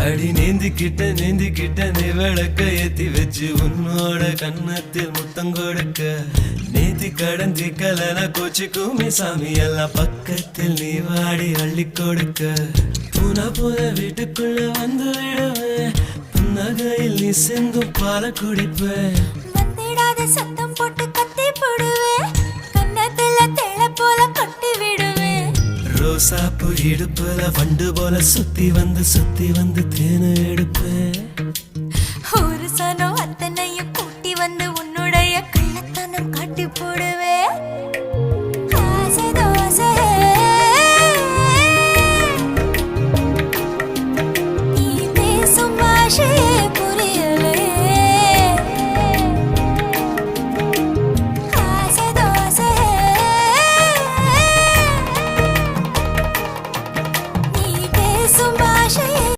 அடி நீந்திக்கிட்ட நீ விளக்க ஏத்தி வச்சு உன்னோட கன்னத்தில் முத்தம் கொடுக்க நீதி கடந்தி கலன கோச்சி கூமி சாமி எல்லாம் பக்கத்தில் நீ வாடி அள்ளி கொடுக்க பூனா போல வீட்டுக்குள்ள வந்து விடுவேன் புன்னகையில் நீ சிந்தும் பால குடிப்பேன் வந்திடாத சத்தம் போட்டு கத்தி போடுவேன் கன்னத்துல தேள போல கட்டி விடுவேன் ரோசாப்பு இடுப்புல வண்டு போல சுத்தி வந்து தேனை எடுப்பேன் ஒரு சனம் அத்தனையும் கூட்டி வந்து